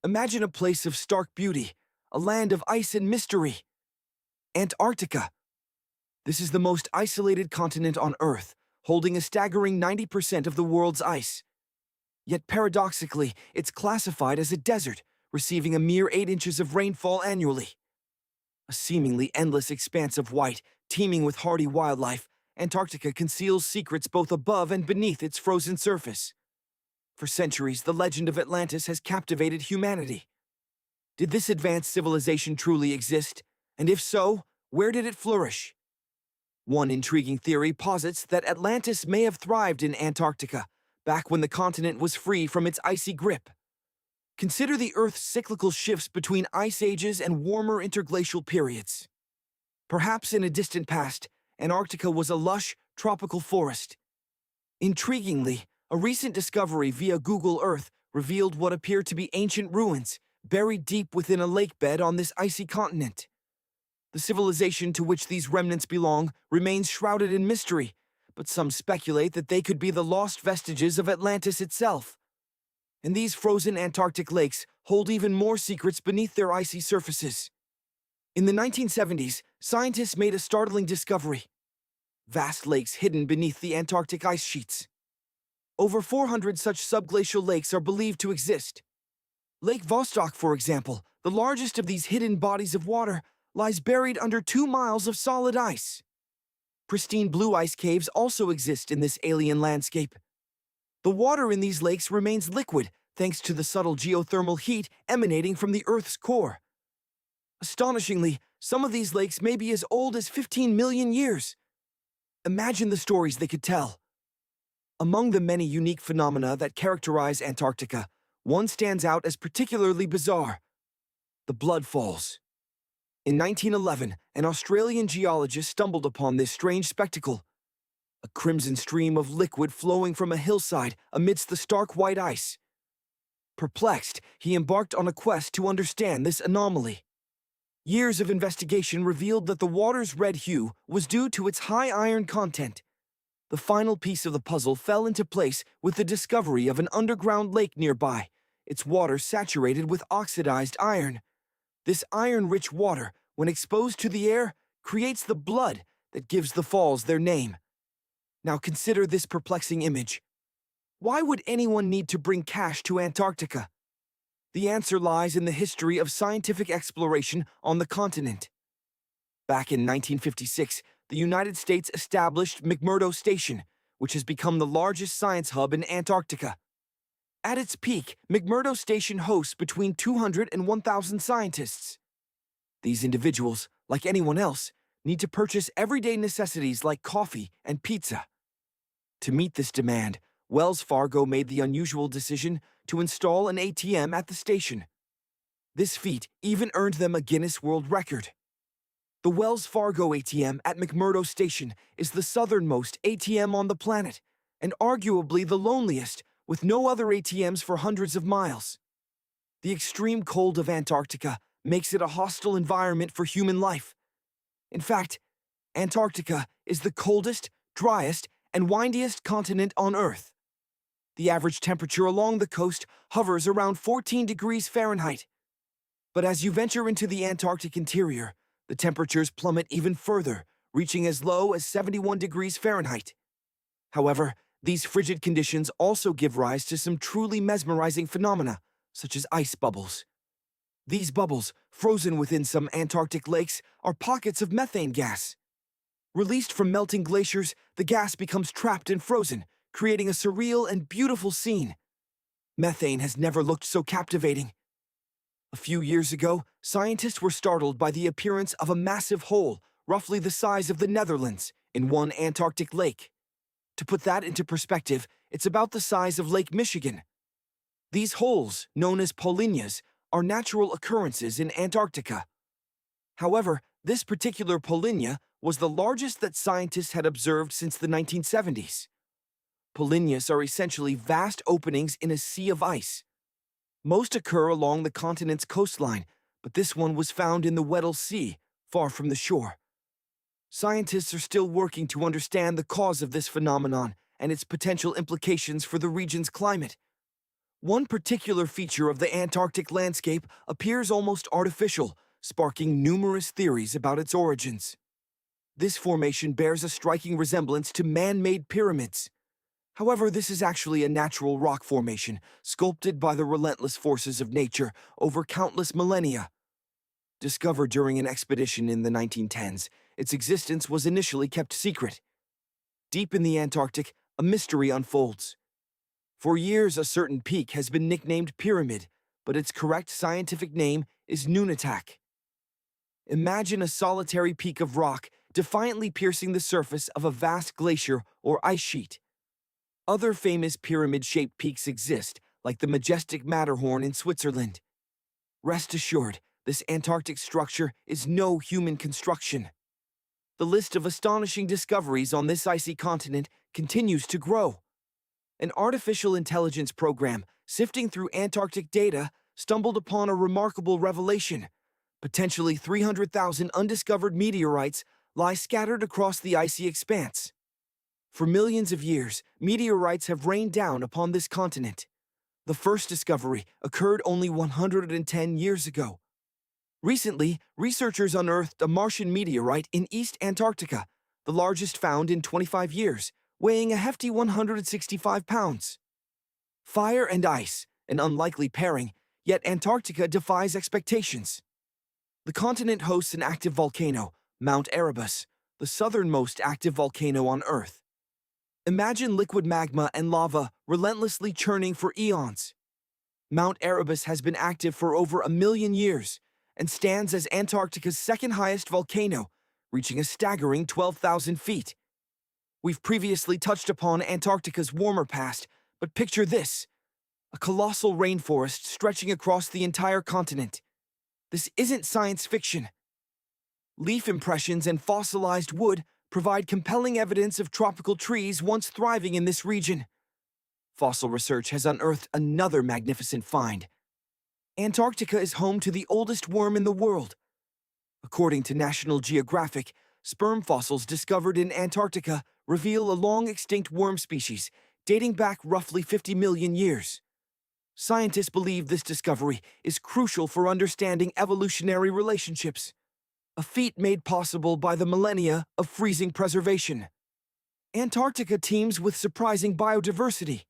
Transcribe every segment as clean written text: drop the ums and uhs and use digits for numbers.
Imagine a place of stark beauty, a land of ice and mystery. Antarctica. This is the most isolated continent on Earth, holding a staggering 90% of the world's ice. Yet paradoxically, it's classified as a desert, receiving a mere 8 inches of rainfall annually. A seemingly endless expanse of white, teeming with hardy wildlife, Antarctica conceals secrets both above and beneath its frozen surface. For centuries, the legend of Atlantis has captivated humanity. Did this advanced civilization truly exist? And if so, where did it flourish? One intriguing theory posits that Atlantis may have thrived in Antarctica, back when the continent was free from its icy grip. Consider the Earth's cyclical shifts between ice ages and warmer interglacial periods. Perhaps in a distant past, Antarctica was a lush, tropical forest. Intriguingly, a recent discovery via Google Earth revealed what appear to be ancient ruins, buried deep within a lake bed on this icy continent. The civilization to which these remnants belong remains shrouded in mystery, but some speculate that they could be the lost vestiges of Atlantis itself. And these frozen Antarctic lakes hold even more secrets beneath their icy surfaces. In the 1970s, scientists made a startling discovery: vast lakes hidden beneath the Antarctic ice sheets. Over 400 such subglacial lakes are believed to exist. Lake Vostok, for example, the largest of these hidden bodies of water, lies buried under 2 miles of solid ice. Pristine blue ice caves also exist in this alien landscape. The water in these lakes remains liquid thanks to the subtle geothermal heat emanating from the Earth's core. Astonishingly, some of these lakes may be as old as 15 million years. Imagine the stories they could tell. Among the many unique phenomena that characterize Antarctica, one stands out as particularly bizarre: the blood falls. In 1911, an Australian geologist stumbled upon this strange spectacle: a crimson stream of liquid flowing from a hillside amidst the stark white ice. Perplexed, he embarked on a quest to understand this anomaly. Years of investigation revealed that the water's red hue was due to its high iron content. The final piece of the puzzle fell into place with the discovery of an underground lake nearby, its water saturated with oxidized iron. This iron-rich water, when exposed to the air, creates the blood that gives the falls their name. Now consider this perplexing image. Why would anyone need to bring cash to Antarctica? The answer lies in the history of scientific exploration on the continent. Back in 1956, the United States established McMurdo Station, which has become the largest science hub in Antarctica. At its peak, McMurdo Station hosts between 200 and 1,000 scientists. These individuals, like anyone else, need to purchase everyday necessities like coffee and pizza. To meet this demand, Wells Fargo made the unusual decision to install an ATM at the station. This feat even earned them a Guinness World Record. The Wells Fargo ATM at McMurdo Station is the southernmost ATM on the planet, and arguably the loneliest, with no other ATMs for hundreds of miles. The extreme cold of Antarctica makes it a hostile environment for human life. In fact, Antarctica is the coldest, driest, and windiest continent on Earth. The average temperature along the coast hovers around 14 degrees Fahrenheit. But as you venture into the Antarctic interior, the temperatures plummet even further, reaching as low as 71 degrees Fahrenheit. However, these frigid conditions also give rise to some truly mesmerizing phenomena, such as ice bubbles. These bubbles, frozen within some Antarctic lakes, are pockets of methane gas. Released from melting glaciers, the gas becomes trapped and frozen, creating a surreal and beautiful scene. Methane has never looked so captivating. A few years ago, scientists were startled by the appearance of a massive hole, roughly the size of the Netherlands, in one Antarctic lake. To put that into perspective, it's about the size of Lake Michigan. These holes, known as polynyas, are natural occurrences in Antarctica. However, this particular polynya was the largest that scientists had observed since the 1970s. Polynyas are essentially vast openings in a sea of ice. Most occur along the continent's coastline, but this one was found in the Weddell Sea, far from the shore. Scientists are still working to understand the cause of this phenomenon and its potential implications for the region's climate. One particular feature of the Antarctic landscape appears almost artificial, sparking numerous theories about its origins. This formation bears a striking resemblance to man-made pyramids. However, this is actually a natural rock formation, sculpted by the relentless forces of nature over countless millennia. Discovered during an expedition in the 1910s, its existence was initially kept secret. Deep in the Antarctic, a mystery unfolds. For years, a certain peak has been nicknamed Pyramid, but its correct scientific name is Nunatak. Imagine a solitary peak of rock defiantly piercing the surface of a vast glacier or ice sheet. Other famous pyramid-shaped peaks exist, like the majestic Matterhorn in Switzerland. Rest assured, this Antarctic structure is no human construction. The list of astonishing discoveries on this icy continent continues to grow. An artificial intelligence program sifting through Antarctic data stumbled upon a remarkable revelation. Potentially 300,000 undiscovered meteorites lie scattered across the icy expanse. For millions of years, meteorites have rained down upon this continent. The first discovery occurred only 110 years ago. Recently, researchers unearthed a Martian meteorite in East Antarctica, the largest found in 25 years, weighing a hefty 165 pounds. Fire and ice, an unlikely pairing, yet Antarctica defies expectations. The continent hosts an active volcano, Mount Erebus, the southernmost active volcano on Earth. Imagine liquid magma and lava relentlessly churning for eons. Mount Erebus has been active for over 1 million years and stands as Antarctica's second highest volcano, reaching a staggering 12,000 feet. We've previously touched upon Antarctica's warmer past, but picture this: a colossal rainforest stretching across the entire continent. This isn't science fiction. Leaf impressions and fossilized wood provide compelling evidence of tropical trees once thriving in this region. Fossil research has unearthed another magnificent find. Antarctica is home to the oldest worm in the world. According to National Geographic, sperm fossils discovered in Antarctica reveal a long-extinct worm species dating back roughly 50 million years. Scientists believe this discovery is crucial for understanding evolutionary relationships, a feat made possible by the millennia of freezing preservation. Antarctica teems with surprising biodiversity.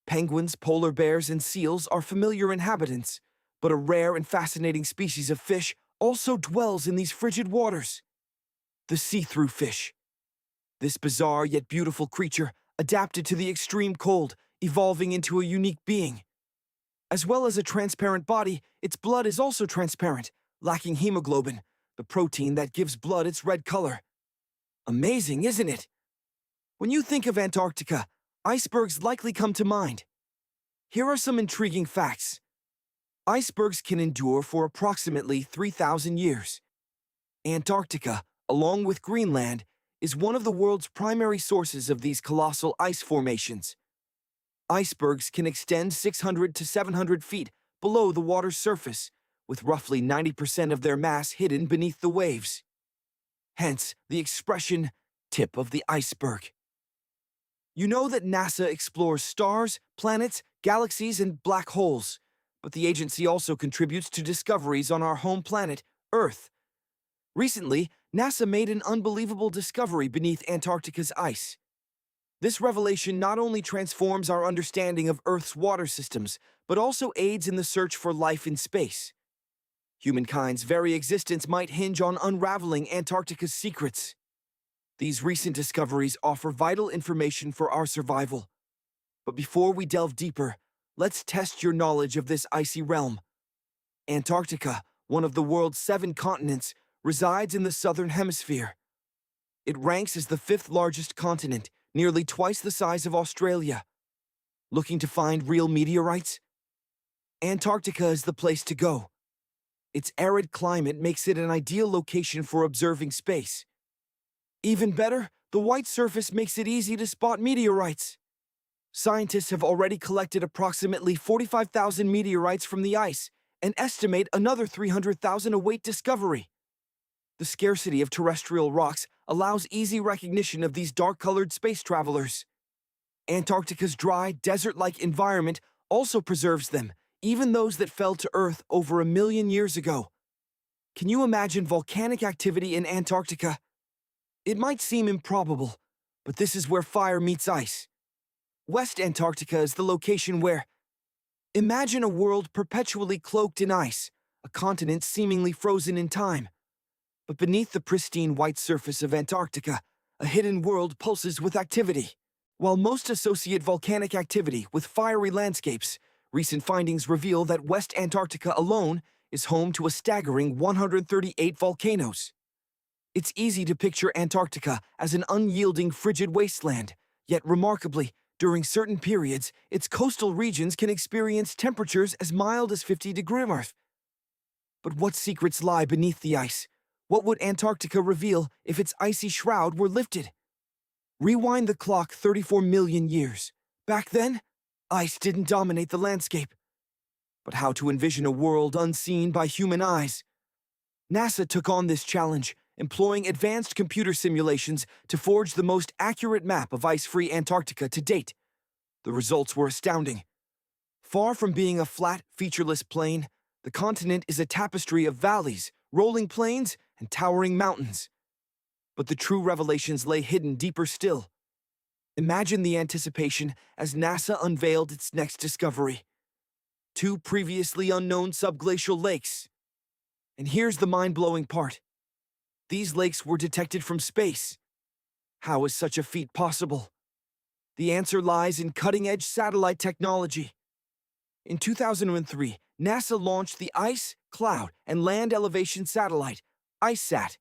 Penguins, polar bears, and seals are familiar inhabitants, but a rare and fascinating species of fish also dwells in these frigid waters: the see-through fish. This bizarre yet beautiful creature adapted to the extreme cold, evolving into a unique being. As well as a transparent body, its blood is also transparent, lacking hemoglobin, the protein that gives blood its red color. Amazing, isn't it? When you think of Antarctica, icebergs likely come to mind. Here are some intriguing facts. Icebergs can endure for approximately 3,000 years. Antarctica, along with Greenland, is one of the world's primary sources of these colossal ice formations. Icebergs can extend 600 to 700 feet below the water's surface, with roughly 90% of their mass hidden beneath the waves. Hence, the expression, tip of the iceberg. You know that NASA explores stars, planets, galaxies, and black holes, but the agency also contributes to discoveries on our home planet, Earth. Recently, NASA made an unbelievable discovery beneath Antarctica's ice. This revelation not only transforms our understanding of Earth's water systems, but also aids in the search for life in space. Humankind's very existence might hinge on unraveling Antarctica's secrets. These recent discoveries offer vital information for our survival. But before we delve deeper, let's test your knowledge of this icy realm. Antarctica, one of the world's 7 continents, resides in the southern hemisphere. It ranks as the 5th largest continent, nearly twice the size of Australia. Looking to find real meteorites? Antarctica is the place to go. Its arid climate makes it an ideal location for observing space. Even better, the white surface makes it easy to spot meteorites. Scientists have already collected approximately 45,000 meteorites from the ice and estimate another 300,000 await discovery. The scarcity of terrestrial rocks allows easy recognition of these dark-colored space travelers. Antarctica's dry, desert-like environment also preserves them, even those that fell to Earth over 1 million years ago. Can you imagine volcanic activity in Antarctica? It might seem improbable, but this is where fire meets ice. West Antarctica is the location where... Imagine a world perpetually cloaked in ice, a continent seemingly frozen in time. But beneath the pristine white surface of Antarctica, a hidden world pulses with activity. While most associate volcanic activity with fiery landscapes, recent findings reveal that West Antarctica alone is home to a staggering 138 volcanoes. It's easy to picture Antarctica as an unyielding, frigid wasteland, yet remarkably, during certain periods, its coastal regions can experience temperatures as mild as 50 degrees. But what secrets lie beneath the ice? What would Antarctica reveal if its icy shroud were lifted? Rewind the clock 34 million years. Back then, ice didn't dominate the landscape. But how to envision a world unseen by human eyes? NASA took on this challenge, employing advanced computer simulations to forge the most accurate map of ice-free Antarctica to date. The results were astounding. Far from being a flat, featureless plain, the continent is a tapestry of valleys, rolling plains, and towering mountains. But the true revelations lay hidden deeper still. Imagine the anticipation as NASA unveiled its next discovery: 2 previously unknown subglacial lakes. And here's the mind-blowing part. These lakes were detected from space. How is such a feat possible? The answer lies in cutting-edge satellite technology. In 2003, NASA launched the Ice, Cloud, and Land Elevation Satellite, ICESat,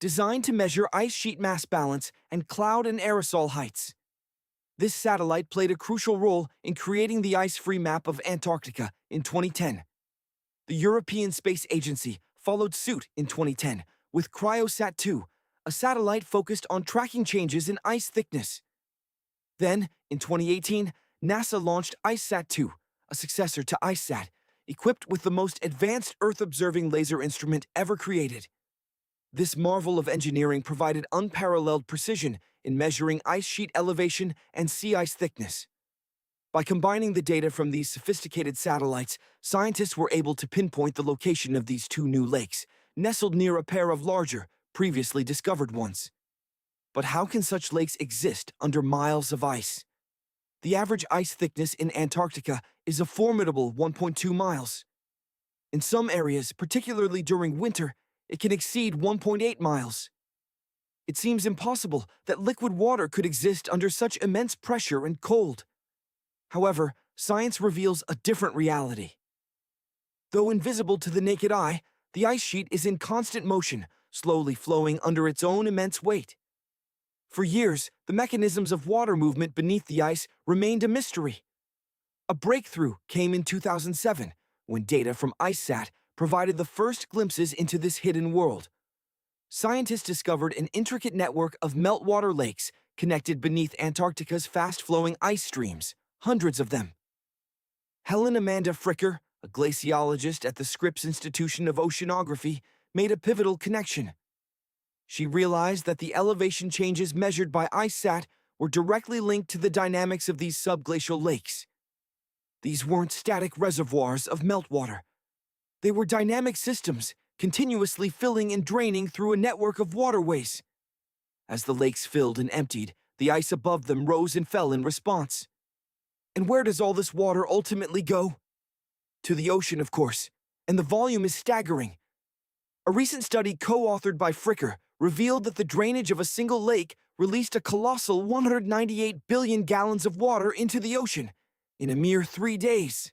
designed to measure ice sheet mass balance and cloud and aerosol heights. This satellite played a crucial role in creating the ice-free map of Antarctica in 2010. The European Space Agency followed suit in 2010 with Cryosat-2, a satellite focused on tracking changes in ice thickness. Then, in 2018, NASA launched ICESat-2, a successor to ICESat, equipped with the most advanced Earth-observing laser instrument ever created. This marvel of engineering provided unparalleled precision in measuring ice sheet elevation and sea ice thickness. By combining the data from these sophisticated satellites, scientists were able to pinpoint the location of these 2 new lakes, nestled near a pair of larger, previously discovered ones. But how can such lakes exist under miles of ice? The average ice thickness in Antarctica is a formidable 1.2 miles. In some areas, particularly during winter, it can exceed 1.8 miles. It seems impossible that liquid water could exist under such immense pressure and cold. However, science reveals a different reality. Though invisible to the naked eye, the ice sheet is in constant motion, slowly flowing under its own immense weight. For years, the mechanisms of water movement beneath the ice remained a mystery. A breakthrough came in 2007, when data from ICESat provided the first glimpses into this hidden world. Scientists discovered an intricate network of meltwater lakes connected beneath Antarctica's fast-flowing ice streams, hundreds of them. Helen Amanda Fricker, a glaciologist at the Scripps Institution of Oceanography, made a pivotal connection. She realized that the elevation changes measured by ICESat were directly linked to the dynamics of these subglacial lakes. These weren't static reservoirs of meltwater. They were dynamic systems, continuously filling and draining through a network of waterways. As the lakes filled and emptied, the ice above them rose and fell in response. And where does all this water ultimately go? To the ocean, of course, and the volume is staggering. A recent study co-authored by Fricker revealed that the drainage of a single lake released a colossal 198 billion gallons of water into the ocean in a mere 3 days.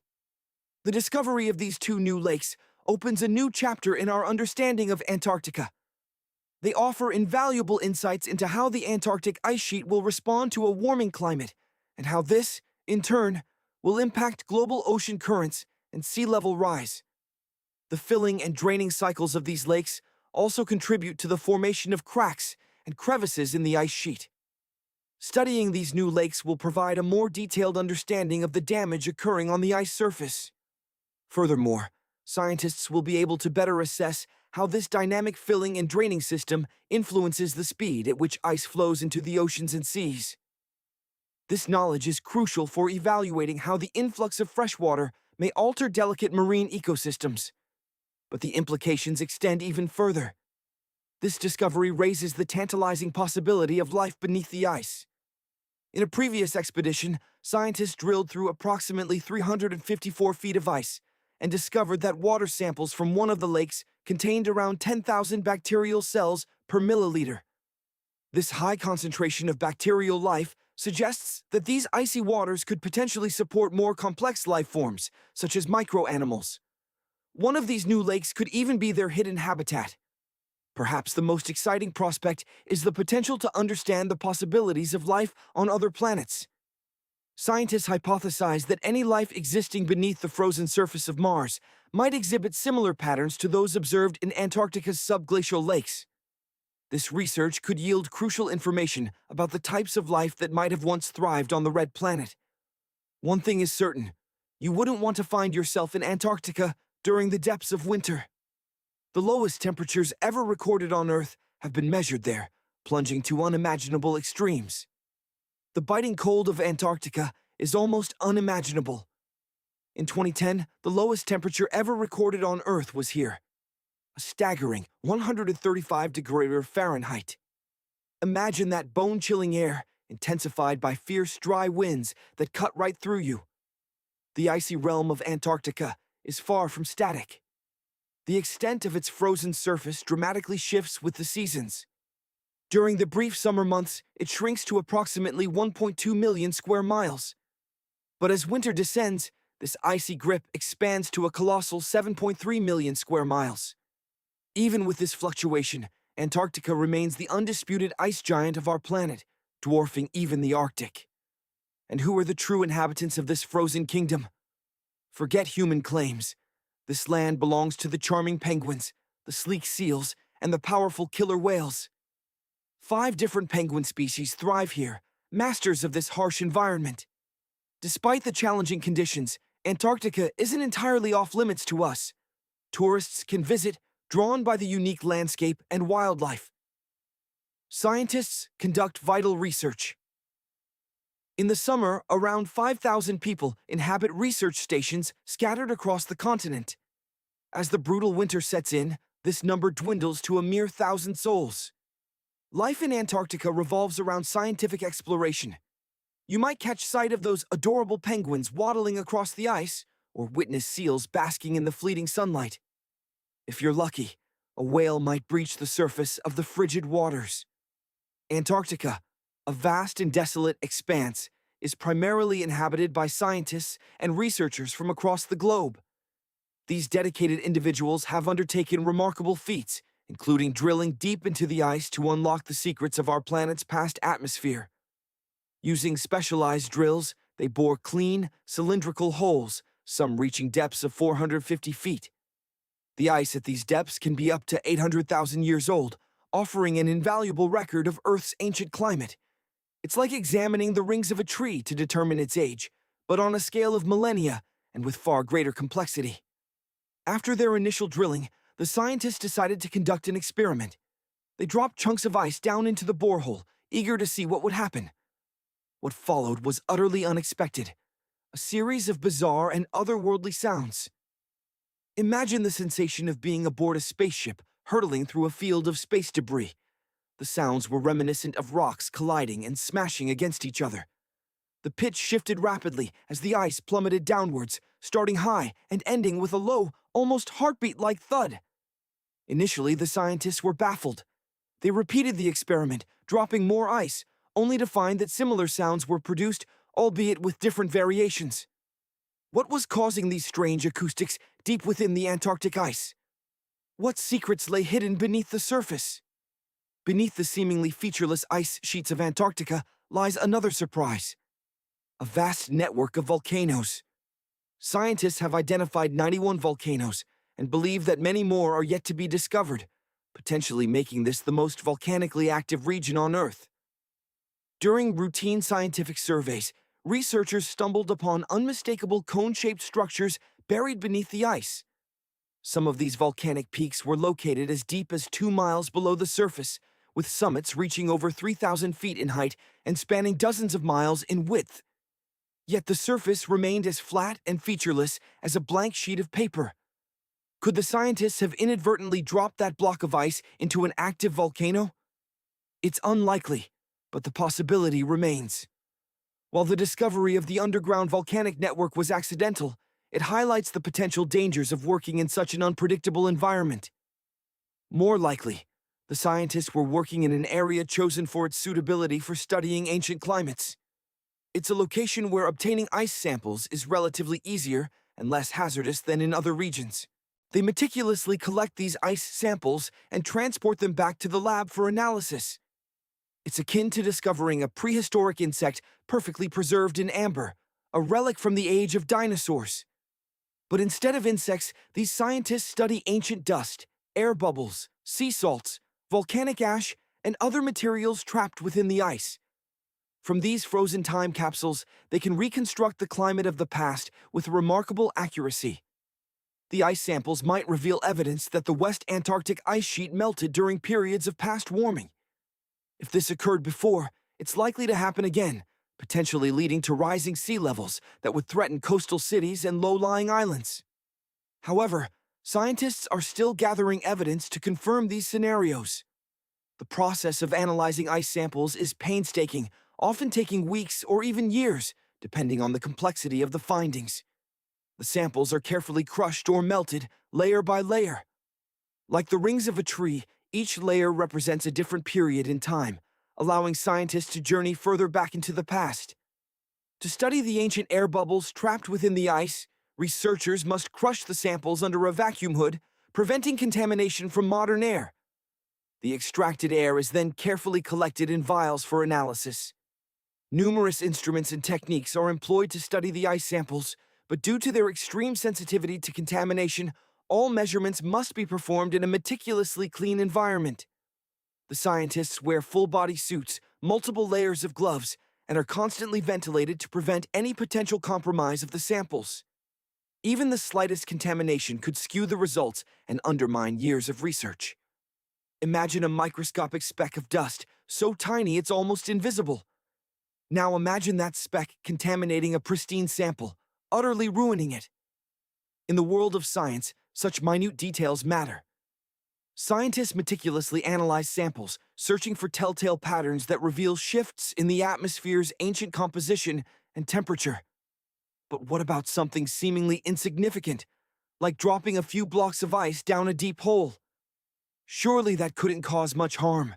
The discovery of these 2 new lakes opens a new chapter in our understanding of Antarctica. They offer invaluable insights into how the Antarctic ice sheet will respond to a warming climate, and how this, in turn, will impact global ocean currents and sea level rise. The filling and draining cycles of these lakes also contribute to the formation of cracks and crevices in the ice sheet. Studying these new lakes will provide a more detailed understanding of the damage occurring on the ice surface. Furthermore, scientists will be able to better assess how this dynamic filling and draining system influences the speed at which ice flows into the oceans and seas. This knowledge is crucial for evaluating how the influx of fresh water may alter delicate marine ecosystems. But the implications extend even further. This discovery raises the tantalizing possibility of life beneath the ice. In a previous expedition, scientists drilled through approximately 354 feet of ice and discovered that water samples from one of the lakes contained around 10,000 bacterial cells per milliliter. This high concentration of bacterial life suggests that these icy waters could potentially support more complex life forms, such as microanimals. One of these new lakes could even be their hidden habitat. Perhaps the most exciting prospect is the potential to understand the possibilities of life on other planets. Scientists hypothesize that any life existing beneath the frozen surface of Mars might exhibit similar patterns to those observed in Antarctica's subglacial lakes. This research could yield crucial information about the types of life that might have once thrived on the red planet. One thing is certain: you wouldn't want to find yourself in Antarctica during the depths of winter. The lowest temperatures ever recorded on Earth have been measured there, plunging to unimaginable extremes. The biting cold of Antarctica is almost unimaginable. In 2010, the lowest temperature ever recorded on Earth was here, a staggering 135 degrees Fahrenheit. Imagine that bone-chilling air, intensified by fierce, dry winds that cut right through you. The icy realm of Antarctica is far from static. The extent of its frozen surface dramatically shifts with the seasons. During the brief summer months, it shrinks to approximately 1.2 million square miles. But as winter descends, this icy grip expands to a colossal 7.3 million square miles. Even with this fluctuation, Antarctica remains the undisputed ice giant of our planet, dwarfing even the Arctic. And who are the true inhabitants of this frozen kingdom? Forget human claims. This land belongs to the charming penguins, the sleek seals, and the powerful killer whales. 5 different penguin species thrive here, masters of this harsh environment. Despite the challenging conditions, Antarctica isn't entirely off-limits to us. Tourists can visit, drawn by the unique landscape and wildlife. Scientists conduct vital research. In the summer, around 5,000 people inhabit research stations scattered across the continent. As the brutal winter sets in, this number dwindles to a mere 1,000 souls. Life in Antarctica revolves around scientific exploration. You might catch sight of those adorable penguins waddling across the ice, or witness seals basking in the fleeting sunlight. If you're lucky, a whale might breach the surface of the frigid waters. Antarctica, a vast and desolate expanse, is primarily inhabited by scientists and researchers from across the globe. These dedicated individuals have undertaken remarkable feats, including drilling deep into the ice to unlock the secrets of our planet's past atmosphere. Using specialized drills, they bore clean, cylindrical holes, some reaching depths of 450 feet. The ice at these depths can be up to 800,000 years old, offering an invaluable record of Earth's ancient climate. It's like examining the rings of a tree to determine its age, but on a scale of millennia and with far greater complexity. After their initial drilling, the scientists decided to conduct an experiment. They dropped chunks of ice down into the borehole, eager to see what would happen. What followed was utterly unexpected, a series of bizarre and otherworldly sounds. Imagine the sensation of being aboard a spaceship hurtling through a field of space debris. The sounds were reminiscent of rocks colliding and smashing against each other. The pitch shifted rapidly as the ice plummeted downwards, starting high and ending with a low, almost heartbeat-like thud. Initially, the scientists were baffled. They repeated the experiment, dropping more ice, only to find that similar sounds were produced, albeit with different variations. What was causing these strange acoustics deep within the Antarctic ice? What secrets lay hidden beneath the surface? Beneath the seemingly featureless ice sheets of Antarctica lies another surprise: a vast network of volcanoes. Scientists have identified 91 volcanoes and believe that many more are yet to be discovered, potentially making this the most volcanically active region on Earth. During routine scientific surveys, researchers stumbled upon unmistakable cone-shaped structures buried beneath the ice. Some of these volcanic peaks were located as deep as 2 miles below the surface, with summits reaching over 3,000 feet in height and spanning dozens of miles in width. Yet the surface remained as flat and featureless as a blank sheet of paper. Could the scientists have inadvertently dropped that block of ice into an active volcano? It's unlikely, but the possibility remains. While the discovery of the underground volcanic network was accidental, it highlights the potential dangers of working in such an unpredictable environment. More likely, the scientists were working in an area chosen for its suitability for studying ancient climates. It's a location where obtaining ice samples is relatively easier and less hazardous than in other regions. They meticulously collect these ice samples and transport them back to the lab for analysis. It's akin to discovering a prehistoric insect perfectly preserved in amber, a relic from the age of dinosaurs. But instead of insects, these scientists study ancient dust, air bubbles, sea salts, volcanic ash, and other materials trapped within the ice. From these frozen time capsules, they can reconstruct the climate of the past with remarkable accuracy. The ice samples might reveal evidence that the West Antarctic ice sheet melted during periods of past warming. If this occurred before, it's likely to happen again, potentially leading to rising sea levels that would threaten coastal cities and low-lying islands. However, scientists are still gathering evidence to confirm these scenarios. The process of analyzing ice samples is painstaking, often taking weeks or even years, depending on the complexity of the findings. The samples are carefully crushed or melted, layer by layer. Like the rings of a tree, each layer represents a different period in time, allowing scientists to journey further back into the past. To study the ancient air bubbles trapped within the ice, researchers must crush the samples under a vacuum hood, preventing contamination from modern air. The extracted air is then carefully collected in vials for analysis. Numerous instruments and techniques are employed to study the ice samples, but due to their extreme sensitivity to contamination, all measurements must be performed in a meticulously clean environment. The scientists wear full-body suits, multiple layers of gloves, and are constantly ventilated to prevent any potential compromise of the samples. Even the slightest contamination could skew the results and undermine years of research. Imagine a microscopic speck of dust, so tiny it's almost invisible. Now imagine that speck contaminating a pristine sample, utterly ruining it. In the world of science, such minute details matter. Scientists meticulously analyze samples, searching for telltale patterns that reveal shifts in the atmosphere's ancient composition and temperature. But what about something seemingly insignificant, like dropping a few blocks of ice down a deep hole? Surely that couldn't cause much harm.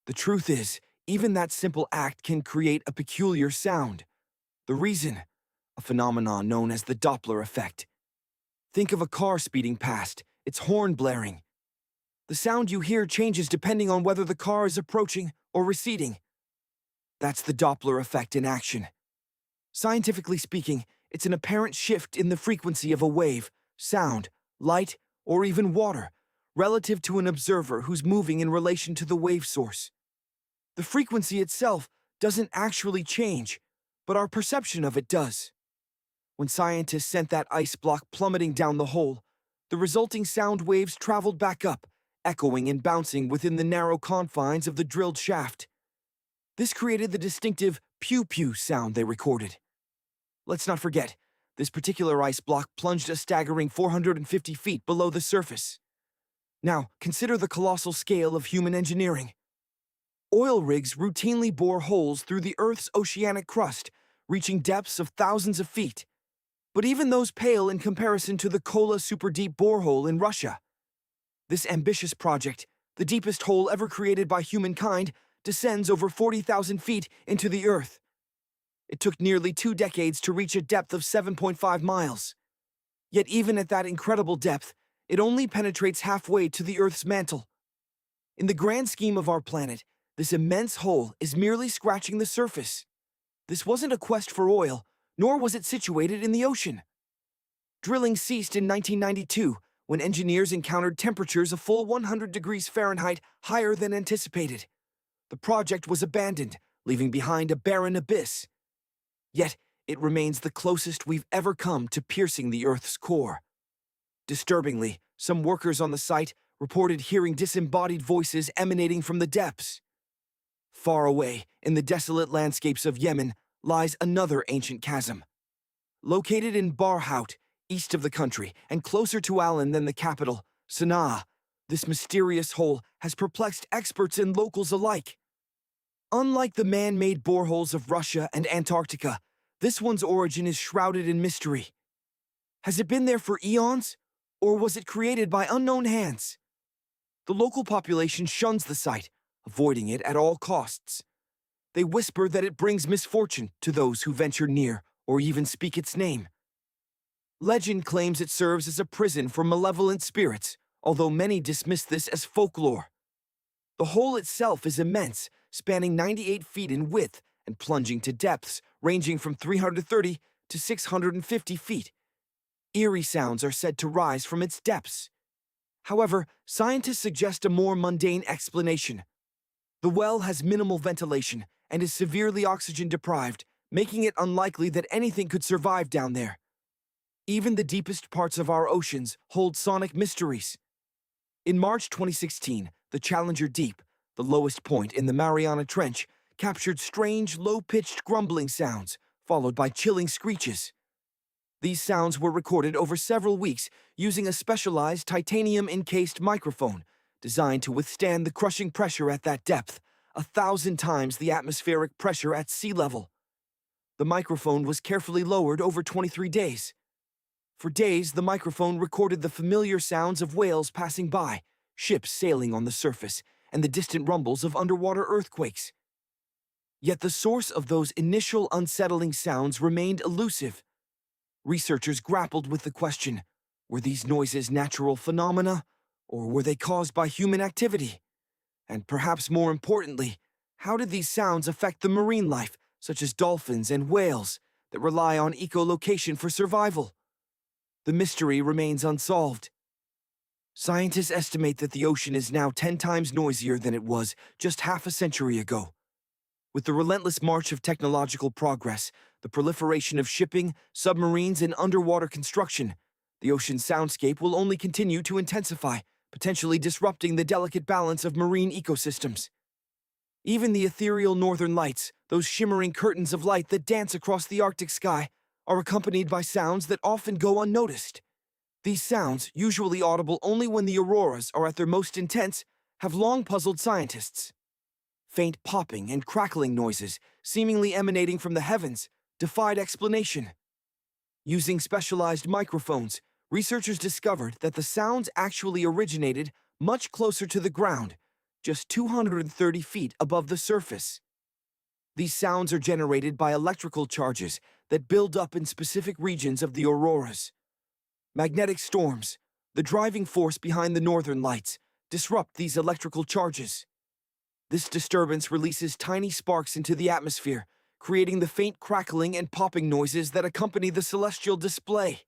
The truth is, even that simple act can create a peculiar sound. The reason? A phenomenon known as the Doppler effect. Think of a car speeding past, its horn blaring. The sound you hear changes depending on whether the car is approaching or receding. That's the Doppler effect in action. Scientifically speaking, it's an apparent shift in the frequency of a wave, sound, light, or even water, relative to an observer who's moving in relation to the wave source. The frequency itself doesn't actually change, but our perception of it does. When scientists sent that ice block plummeting down the hole, the resulting sound waves traveled back up, echoing and bouncing within the narrow confines of the drilled shaft. This created the distinctive pew-pew sound they recorded. Let's not forget, this particular ice block plunged a staggering 450 feet below the surface. Now, consider the colossal scale of human engineering. Oil rigs routinely bore holes through the Earth's oceanic crust, reaching depths of thousands of feet. But even those pale in comparison to the Kola super-deep borehole in Russia. This ambitious project, the deepest hole ever created by humankind, descends over 40,000 feet into the Earth. It took nearly 2 decades to reach a depth of 7.5 miles. Yet even at that incredible depth, it only penetrates halfway to the Earth's mantle. In the grand scheme of our planet, this immense hole is merely scratching the surface. This wasn't a quest for oil, nor was it situated in the ocean. Drilling ceased in 1992, when engineers encountered temperatures a full 100 degrees Fahrenheit higher than anticipated. The project was abandoned, leaving behind a barren abyss. Yet, it remains the closest we've ever come to piercing the Earth's core. Disturbingly, some workers on the site reported hearing disembodied voices emanating from the depths. Far away, in the desolate landscapes of Yemen, lies another ancient chasm. Located in Barhout, east of the country, and closer to Alan than the capital, Sana'a, this mysterious hole has perplexed experts and locals alike. Unlike the man-made boreholes of Russia and Antarctica, this one's origin is shrouded in mystery. Has it been there for eons, or was it created by unknown hands? The local population shuns the site, avoiding it at all costs. They whisper that it brings misfortune to those who venture near or even speak its name. Legend claims it serves as a prison for malevolent spirits, although many dismiss this as folklore. The hole itself is immense, spanning 98 feet in width and plunging to depths ranging from 330 to 650 feet. Eerie sounds are said to rise from its depths. However, scientists suggest a more mundane explanation. The well has minimal ventilation and is severely oxygen deprived, making it unlikely that anything could survive down there. Even the deepest parts of our oceans hold sonic mysteries. In March 2016, the Challenger Deep, the lowest point in the Mariana Trench, captured strange, low-pitched grumbling sounds, followed by chilling screeches. These sounds were recorded over several weeks using a specialized titanium-encased microphone designed to withstand the crushing pressure at that depth, 1,000 times the atmospheric pressure at sea level. The microphone was carefully lowered over 23 days. For days, the microphone recorded the familiar sounds of whales passing by, ships sailing on the surface, and the distant rumbles of underwater earthquakes. Yet the source of those initial unsettling sounds remained elusive. Researchers grappled with the question, were these noises natural phenomena, or were they caused by human activity? And perhaps more importantly, how did these sounds affect the marine life, such as dolphins and whales, that rely on echolocation for survival? The mystery remains unsolved. Scientists estimate that the ocean is now 10 times noisier than it was just half a century ago. With the relentless march of technological progress, the proliferation of shipping, submarines, and underwater construction, the ocean's soundscape will only continue to intensify, potentially disrupting the delicate balance of marine ecosystems. Even the ethereal northern lights, those shimmering curtains of light that dance across the Arctic sky, are accompanied by sounds that often go unnoticed. These sounds, usually audible only when the auroras are at their most intense, have long puzzled scientists. Faint popping and crackling noises, seemingly emanating from the heavens, defied explanation. Using specialized microphones, researchers discovered that the sounds actually originated much closer to the ground, just 230 feet above the surface. These sounds are generated by electrical charges that build up in specific regions of the auroras. Magnetic storms, the driving force behind the northern lights, disrupt these electrical charges. This disturbance releases tiny sparks into the atmosphere, creating the faint crackling and popping noises that accompany the celestial display.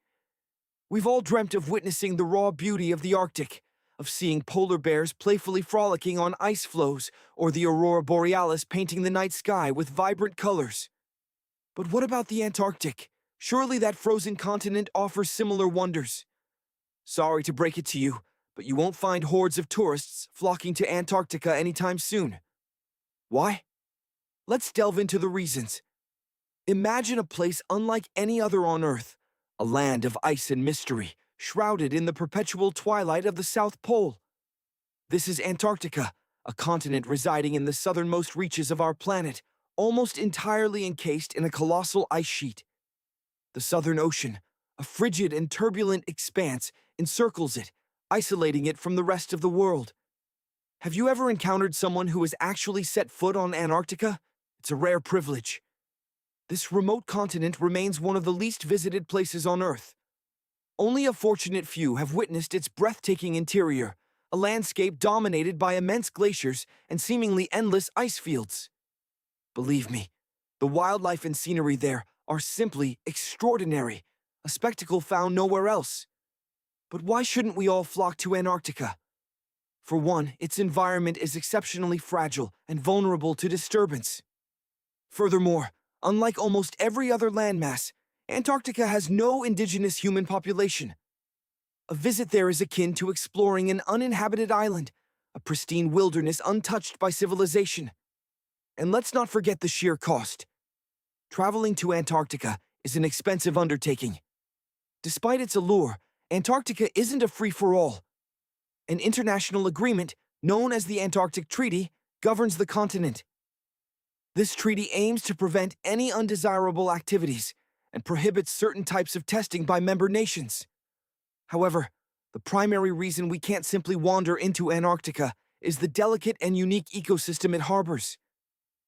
We've all dreamt of witnessing the raw beauty of the Arctic, of seeing polar bears playfully frolicking on ice floes, or the aurora borealis painting the night sky with vibrant colors. But what about the Antarctic? Surely that frozen continent offers similar wonders. Sorry to break it to you, but you won't find hordes of tourists flocking to Antarctica anytime soon. Why? Let's delve into the reasons. Imagine a place unlike any other on Earth, a land of ice and mystery, shrouded in the perpetual twilight of the South Pole. This is Antarctica, a continent residing in the southernmost reaches of our planet, almost entirely encased in a colossal ice sheet. The Southern Ocean, a frigid and turbulent expanse, encircles it, isolating it from the rest of the world. Have you ever encountered someone who has actually set foot on Antarctica? It's a rare privilege. This remote continent remains one of the least visited places on Earth. Only a fortunate few have witnessed its breathtaking interior, a landscape dominated by immense glaciers and seemingly endless ice fields. Believe me, the wildlife and scenery there are simply extraordinary, a spectacle found nowhere else. But why shouldn't we all flock to Antarctica? For one, its environment is exceptionally fragile and vulnerable to disturbance. Furthermore, unlike almost every other landmass, Antarctica has no indigenous human population. A visit there is akin to exploring an uninhabited island, a pristine wilderness untouched by civilization. And let's not forget the sheer cost. Traveling to Antarctica is an expensive undertaking. Despite its allure, Antarctica isn't a free-for-all. An international agreement, known as the Antarctic Treaty, governs the continent. This treaty aims to prevent any undesirable activities and prohibits certain types of testing by member nations. However, the primary reason we can't simply wander into Antarctica is the delicate and unique ecosystem it harbors.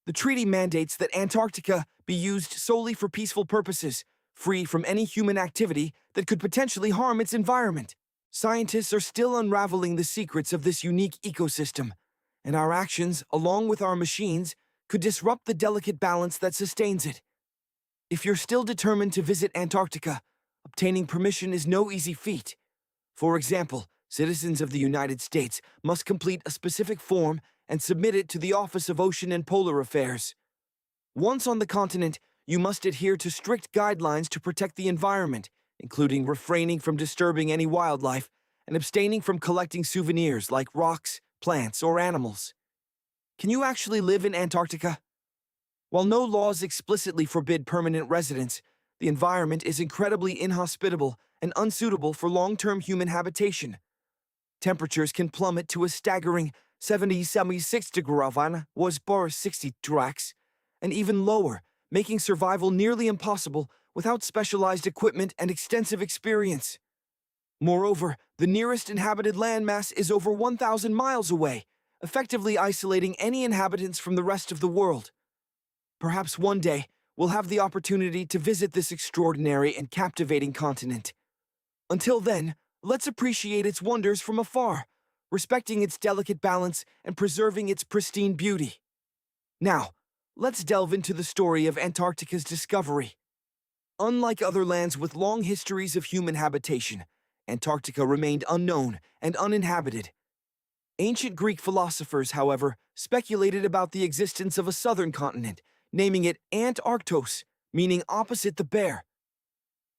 The treaty mandates that Antarctica be used solely for peaceful purposes, free from any human activity that could potentially harm its environment. Scientists are still unraveling the secrets of this unique ecosystem, and our actions, along with our machines, could disrupt the delicate balance that sustains it. If you're still determined to visit Antarctica, obtaining permission is no easy feat. For example, citizens of the United States must complete a specific form and submit it to the Office of Ocean and Polar Affairs. Once on the continent, you must adhere to strict guidelines to protect the environment, including refraining from disturbing any wildlife and abstaining from collecting souvenirs like rocks, plants, or animals. Can you actually live in Antarctica? While no laws explicitly forbid permanent residence, the environment is incredibly inhospitable and unsuitable for long-term human habitation. Temperatures can plummet to a staggering 76 degrees was bar 60 drax, and even lower, making survival nearly impossible without specialized equipment and extensive experience. Moreover, the nearest inhabited landmass is over 1,000 miles away, effectively isolating any inhabitants from the rest of the world. Perhaps one day, we'll have the opportunity to visit this extraordinary and captivating continent. Until then, let's appreciate its wonders from afar, respecting its delicate balance and preserving its pristine beauty. Now, let's delve into the story of Antarctica's discovery. Unlike other lands with long histories of human habitation, Antarctica remained unknown and uninhabited. Ancient Greek philosophers, however, speculated about the existence of a southern continent, naming it Antarctos, meaning opposite the bear.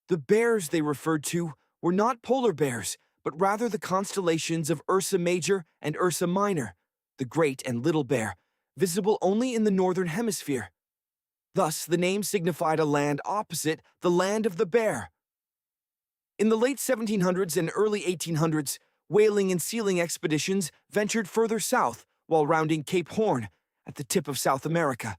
The bears they referred to were not polar bears, but rather the constellations of Ursa Major and Ursa Minor, the Great and Little Bear, visible only in the northern hemisphere. Thus, the name signified a land opposite the land of the bear. In the late 1700s and early 1800s, whaling and sealing expeditions ventured further south while rounding Cape Horn at the tip of South America.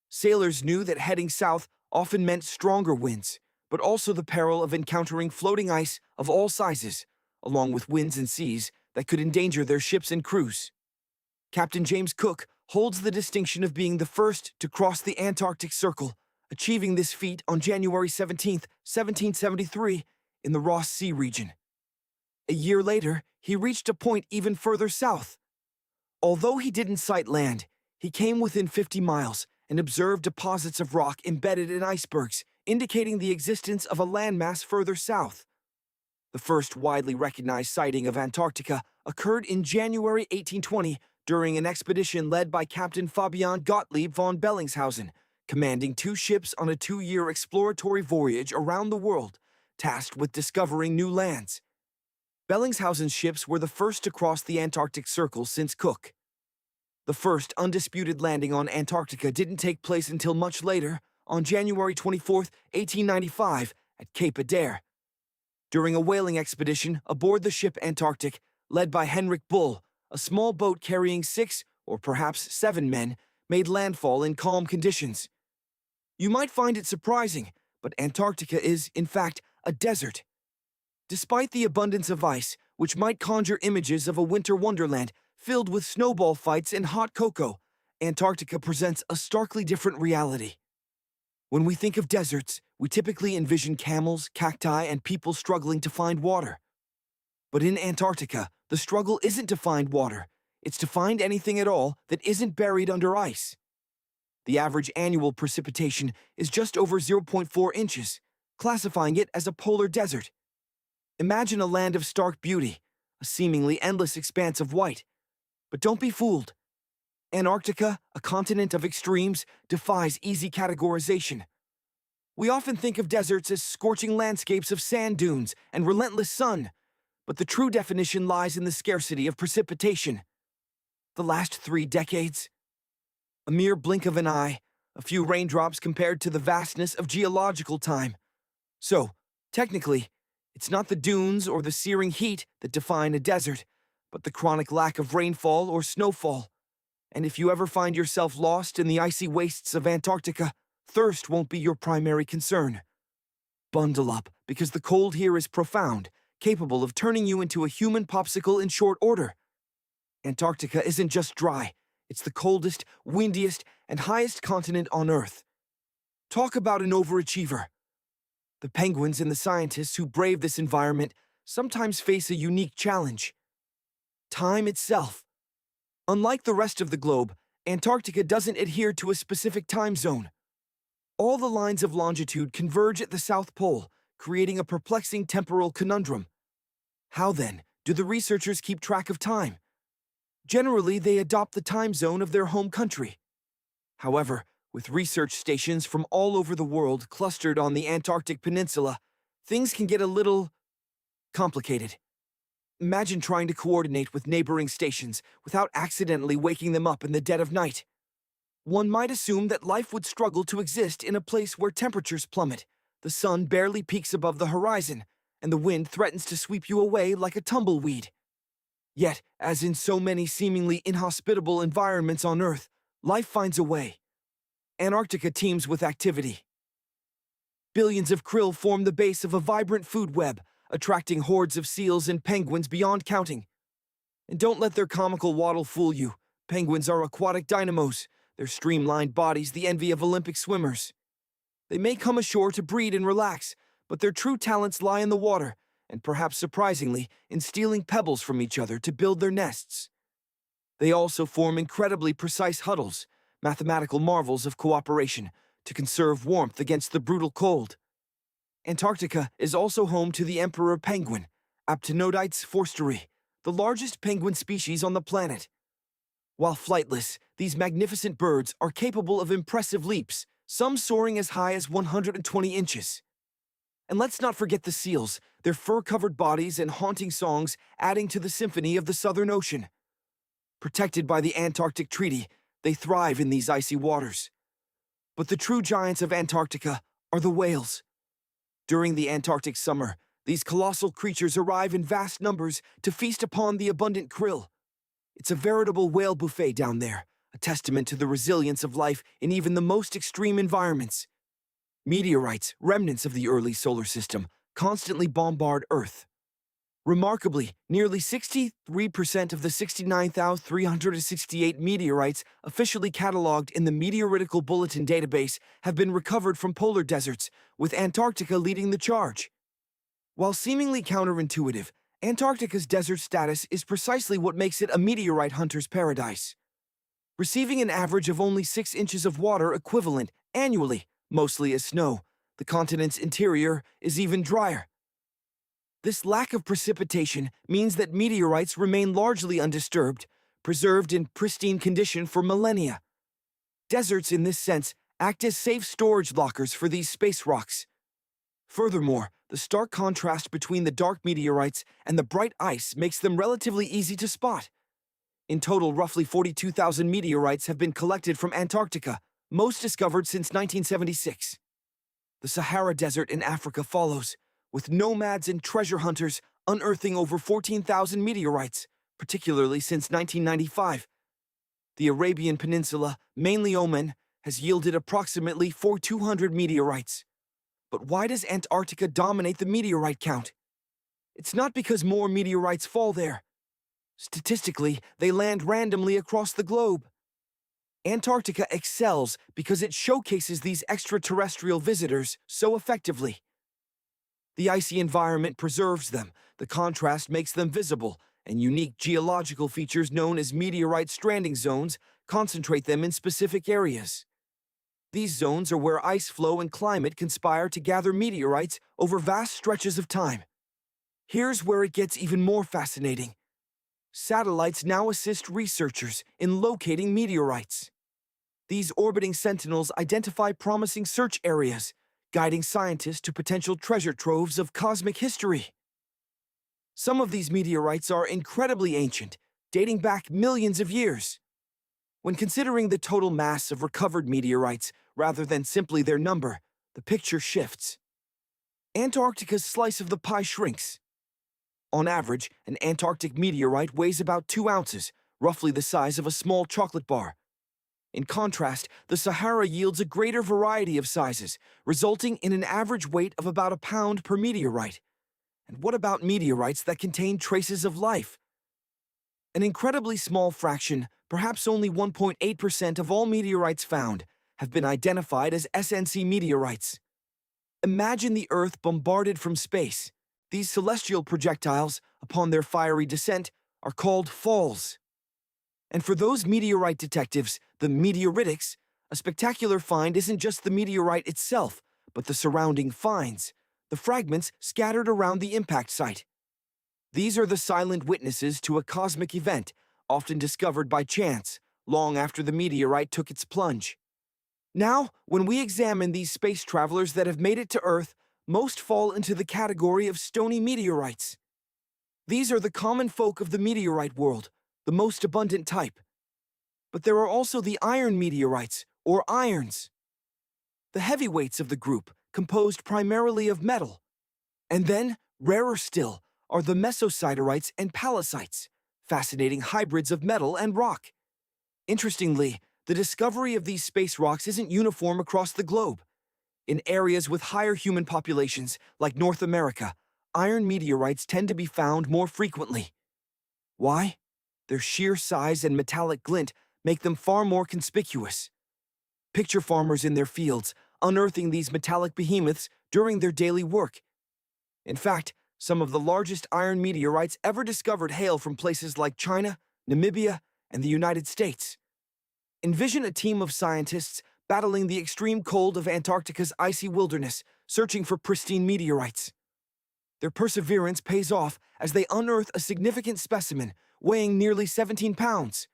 Sailors knew that heading south often meant stronger winds, but also the peril of encountering floating ice of all sizes, along with winds and seas that could endanger their ships and crews. Captain James Cook holds the distinction of being the first to cross the Antarctic Circle, achieving this feat on January 17, 1773, in the Ross Sea region. A year later, he reached a point even further south. Although he didn't sight land, he came within 50 miles and observed deposits of rock embedded in icebergs, indicating the existence of a landmass further south. The first widely recognized sighting of Antarctica occurred in January 1820 during an expedition led by Captain Fabian Gottlieb von Bellingshausen, commanding 2 ships on a 2-year exploratory voyage around the world, tasked with discovering new lands. Bellingshausen's ships were the first to cross the Antarctic Circle since Cook. The first undisputed landing on Antarctica didn't take place until much later, on January 24, 1895, at Cape Adare. During a whaling expedition aboard the ship Antarctic, led by Henrik Bull, a small boat carrying 6 or perhaps 7 men made landfall in calm conditions. You might find it surprising, but Antarctica is, in fact, a desert. Despite the abundance of ice, which might conjure images of a winter wonderland filled with snowball fights and hot cocoa, Antarctica presents a starkly different reality. When we think of deserts, we typically envision camels, cacti, and people struggling to find water. But in Antarctica, the struggle isn't to find water, it's to find anything at all that isn't buried under ice. The average annual precipitation is just over 0.4 inches, classifying it as a polar desert. Imagine a land of stark beauty, a seemingly endless expanse of white. But don't be fooled. Antarctica, a continent of extremes, defies easy categorization. We often think of deserts as scorching landscapes of sand dunes and relentless sun, But the true definition lies in the scarcity of precipitation. The last 3 decades? A mere blink of an eye, a few raindrops compared to the vastness of geological time. So, technically, it's not the dunes or the searing heat that define a desert, but the chronic lack of rainfall or snowfall. And if you ever find yourself lost in the icy wastes of Antarctica, thirst won't be your primary concern. Bundle up, because the cold here is profound, capable of turning you into a human popsicle in short order. Antarctica isn't just dry, it's the coldest, windiest, and highest continent on Earth. Talk about an overachiever. The penguins and the scientists who brave this environment sometimes face a unique challenge: time itself. Unlike the rest of the globe, Antarctica doesn't adhere to a specific time zone. All the lines of longitude converge at the South Pole, creating a perplexing temporal conundrum. How, then, do the researchers keep track of time? Generally, they adopt the time zone of their home country. However, with research stations from all over the world clustered on the Antarctic Peninsula, things can get a little complicated. Imagine trying to coordinate with neighboring stations without accidentally waking them up in the dead of night. One might assume that life would struggle to exist in a place where temperatures plummet, the sun barely peaks above the horizon, and the wind threatens to sweep you away like a tumbleweed. Yet, as in so many seemingly inhospitable environments on Earth, life finds a way. Antarctica teems with activity. Billions of krill form the base of a vibrant food web, attracting hordes of seals and penguins beyond counting. And don't let their comical waddle fool you. Penguins are aquatic dynamos, their streamlined bodies the envy of Olympic swimmers. They may come ashore to breed and relax, but their true talents lie in the water, and perhaps surprisingly, in stealing pebbles from each other to build their nests. They also form incredibly precise huddles, mathematical marvels of cooperation, to conserve warmth against the brutal cold. Antarctica is also home to the emperor penguin, Aptenodytes forsteri, the largest penguin species on the planet. While flightless, these magnificent birds are capable of impressive leaps, some soaring as high as 120 inches. And let's not forget the seals, their fur-covered bodies and haunting songs adding to the symphony of the Southern Ocean. Protected by the Antarctic Treaty, they thrive in these icy waters. But the true giants of Antarctica are the whales. During the Antarctic summer, these colossal creatures arrive in vast numbers to feast upon the abundant krill. It's a veritable whale buffet down there, a testament to the resilience of life in even the most extreme environments. Meteorites, remnants of the early solar system, constantly bombard Earth. Remarkably, nearly 63% of the 69,368 meteorites officially catalogued in the Meteoritical Bulletin database have been recovered from polar deserts, with Antarctica leading the charge. While seemingly counterintuitive, Antarctica's desert status is precisely what makes it a meteorite hunter's paradise. Receiving an average of only 6 inches of water equivalent annually, mostly as snow, the continent's interior is even drier. This lack of precipitation means that meteorites remain largely undisturbed, preserved in pristine condition for millennia. Deserts, in this sense, act as safe storage lockers for these space rocks. Furthermore, the stark contrast between the dark meteorites and the bright ice makes them relatively easy to spot. In total, roughly 42,000 meteorites have been collected from Antarctica, most discovered since 1976. The Sahara Desert in Africa follows, with nomads and treasure hunters unearthing over 14,000 meteorites, particularly since 1995. The Arabian Peninsula, mainly Oman, has yielded approximately 4,200 meteorites. But why does Antarctica dominate the meteorite count? It's not because more meteorites fall there. Statistically, they land randomly across the globe. Antarctica excels because it showcases these extraterrestrial visitors so effectively. The icy environment preserves them, the contrast makes them visible, and unique geological features known as meteorite stranding zones concentrate them in specific areas. These zones are where ice flow and climate conspire to gather meteorites over vast stretches of time. Here's where it gets even more fascinating. Satellites now assist researchers in locating meteorites. These orbiting sentinels identify promising search areas, guiding scientists to potential treasure troves of cosmic history. Some of these meteorites are incredibly ancient, dating back millions of years. When considering the total mass of recovered meteorites rather than simply their number, the picture shifts. Antarctica's slice of the pie shrinks. On average, an Antarctic meteorite weighs about 2 ounces, roughly the size of a small chocolate bar. In contrast, the Sahara yields a greater variety of sizes, resulting in an average weight of about a pound per meteorite. And what about meteorites that contain traces of life? An incredibly small fraction, perhaps only 1.8% of all meteorites found, have been identified as SNC meteorites. Imagine the Earth bombarded from space. These celestial projectiles, upon their fiery descent, are called falls. And for those meteorite detectives, the meteoritics, a spectacular find isn't just the meteorite itself, but the surrounding finds, the fragments scattered around the impact site. These are the silent witnesses to a cosmic event, often discovered by chance, long after the meteorite took its plunge. Now, when we examine these space travelers that have made it to Earth, most fall into the category of stony meteorites. These are the common folk of the meteorite world, the most abundant type. But there are also the iron meteorites, or irons. The heavyweights of the group, composed primarily of metal. And then, rarer still, are the mesositerites and pallasites, fascinating hybrids of metal and rock. Interestingly, the discovery of these space rocks isn't uniform across the globe. In areas with higher human populations, like North America, iron meteorites tend to be found more frequently. Why? Their sheer size and metallic glint make them far more conspicuous. Picture farmers in their fields, unearthing these metallic behemoths during their daily work. In fact, some of the largest iron meteorites ever discovered hail from places like China, Namibia, and the United States. Envision a team of scientists battling the extreme cold of Antarctica's icy wilderness, searching for pristine meteorites. Their perseverance pays off as they unearth a significant specimen weighing nearly 17 pounds.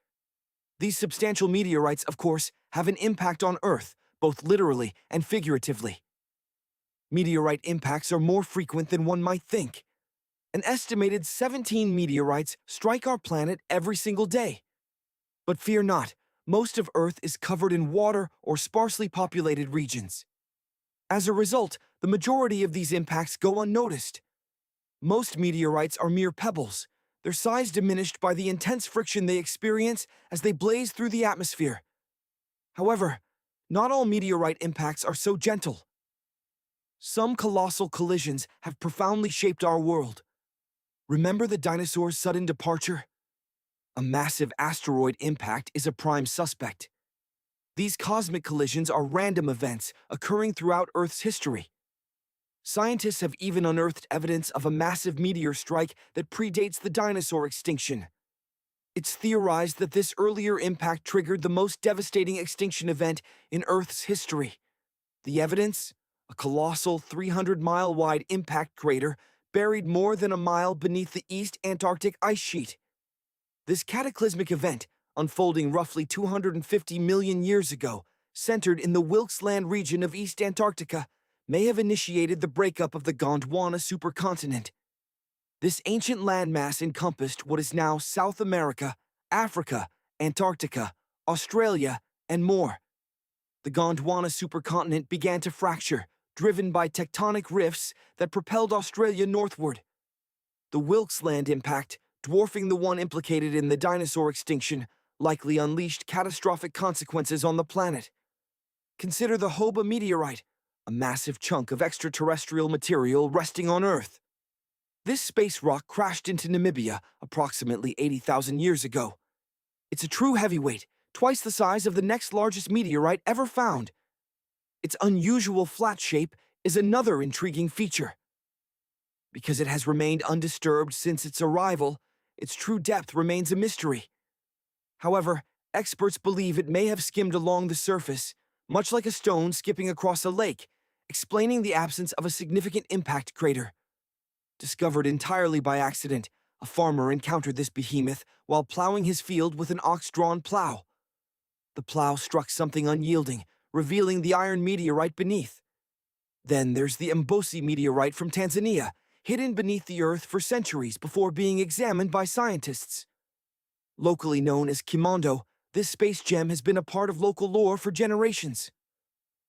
These substantial meteorites, of course, have an impact on Earth, both literally and figuratively. Meteorite impacts are more frequent than one might think. An estimated 17 meteorites strike our planet every single day. But fear not, most of Earth is covered in water or sparsely populated regions. As a result, the majority of these impacts go unnoticed. Most meteorites are mere pebbles, their size diminished by the intense friction they experience as they blaze through the atmosphere. However, not all meteorite impacts are so gentle. Some colossal collisions have profoundly shaped our world. Remember the dinosaurs' sudden departure? A massive asteroid impact is a prime suspect. These cosmic collisions are random events occurring throughout Earth's history. Scientists have even unearthed evidence of a massive meteor strike that predates the dinosaur extinction. It's theorized that this earlier impact triggered the most devastating extinction event in Earth's history. The evidence? A colossal 300-mile-wide impact crater buried more than a mile beneath the East Antarctic ice sheet. This cataclysmic event, unfolding roughly 250 million years ago, centered in the Wilkes Land region of East Antarctica, may have initiated the breakup of the Gondwana supercontinent. This ancient landmass encompassed what is now South America, Africa, Antarctica, Australia, and more. The Gondwana supercontinent began to fracture, driven by tectonic rifts that propelled Australia northward. The Wilkes Land impact, dwarfing the one implicated in the dinosaur extinction, likely unleashed catastrophic consequences on the planet. Consider the Hoba meteorite, a massive chunk of extraterrestrial material resting on Earth. This space rock crashed into Namibia approximately 80,000 years ago. It's a true heavyweight, twice the size of the next largest meteorite ever found. Its unusual flat shape is another intriguing feature. Because it has remained undisturbed since its arrival, its true depth remains a mystery. However, experts believe it may have skimmed along the surface, much like a stone skipping across a lake, explaining the absence of a significant impact crater. Discovered entirely by accident, a farmer encountered this behemoth while plowing his field with an ox-drawn plow. The plow struck something unyielding, revealing the iron meteorite beneath. Then there's the Mbosi meteorite from Tanzania, hidden beneath the earth for centuries before being examined by scientists. Locally known as Kimondo, this space gem has been a part of local lore for generations.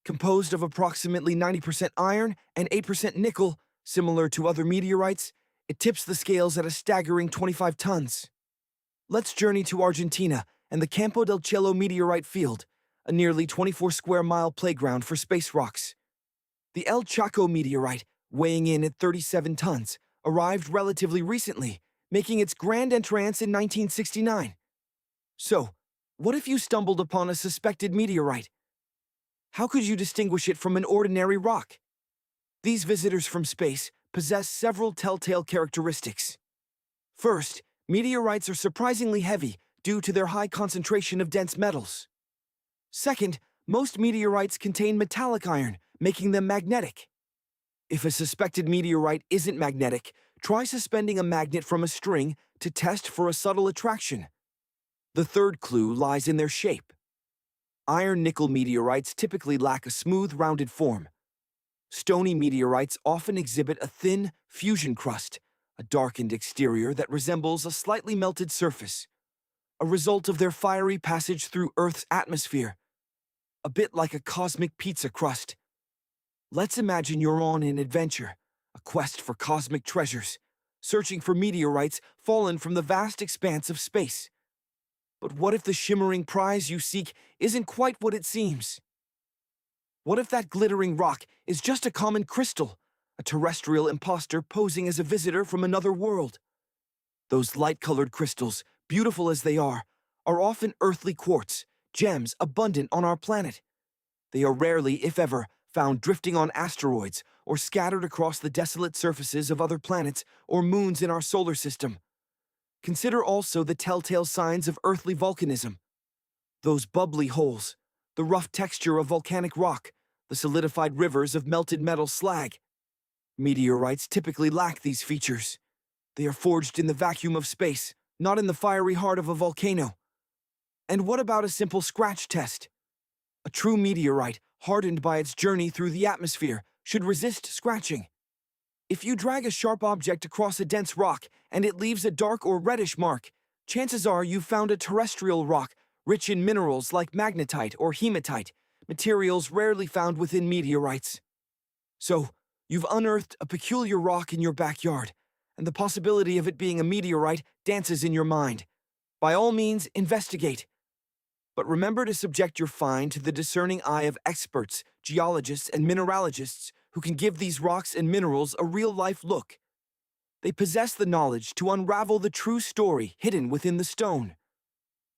Composed of approximately 90% iron and 8% nickel, similar to other meteorites, it tips the scales at a staggering 25 tons. Let's journey to Argentina and the Campo del Cielo meteorite field, a nearly 24-square-mile playground for space rocks. The El Chaco meteorite, weighing in at 37 tons, arrived relatively recently, making its grand entrance in 1969. So, what if you stumbled upon a suspected meteorite? How could you distinguish it from an ordinary rock? These visitors from space possess several telltale characteristics. First, meteorites are surprisingly heavy due to their high concentration of dense metals. Second, most meteorites contain metallic iron, making them magnetic. If a suspected meteorite isn't magnetic, try suspending a magnet from a string to test for a subtle attraction. The third clue lies in their shape. Iron-nickel meteorites typically lack a smooth, rounded form. Stony meteorites often exhibit a thin fusion crust, a darkened exterior that resembles a slightly melted surface, a result of their fiery passage through Earth's atmosphere, a bit like a cosmic pizza crust. Let's imagine you're on an adventure, a quest for cosmic treasures, searching for meteorites fallen from the vast expanse of space. But what if the shimmering prize you seek isn't quite what it seems? What if that glittering rock is just a common crystal, a terrestrial imposter posing as a visitor from another world? Those light-colored crystals, beautiful as they are often earthly quartz, gems abundant on our planet. They are rarely, if ever, found drifting on asteroids or scattered across the desolate surfaces of other planets or moons in our solar system. Consider also the telltale signs of earthly volcanism. Those bubbly holes, the rough texture of volcanic rock, the solidified rivers of melted metal slag. Meteorites typically lack these features. They are forged in the vacuum of space, not in the fiery heart of a volcano. And what about a simple scratch test? A true meteorite, hardened by its journey through the atmosphere, should resist scratching. If you drag a sharp object across a dense rock and it leaves a dark or reddish mark, chances are you've found a terrestrial rock rich in minerals like magnetite or hematite, materials rarely found within meteorites. So, you've unearthed a peculiar rock in your backyard, and the possibility of it being a meteorite dances in your mind. By all means, investigate. But remember to subject your find to the discerning eye of experts, geologists, and mineralogists who can give these rocks and minerals a real-life look. They possess the knowledge to unravel the true story hidden within the stone.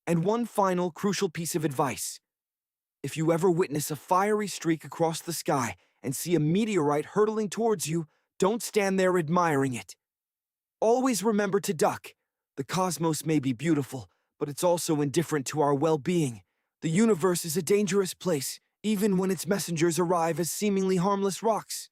And one final crucial piece of advice. If you ever witness a fiery streak across the sky and see a meteorite hurtling towards you, don't stand there admiring it. Always remember to duck. The cosmos may be beautiful, but it's also indifferent to our well-being. The universe is a dangerous place, even when its messengers arrive as seemingly harmless rocks.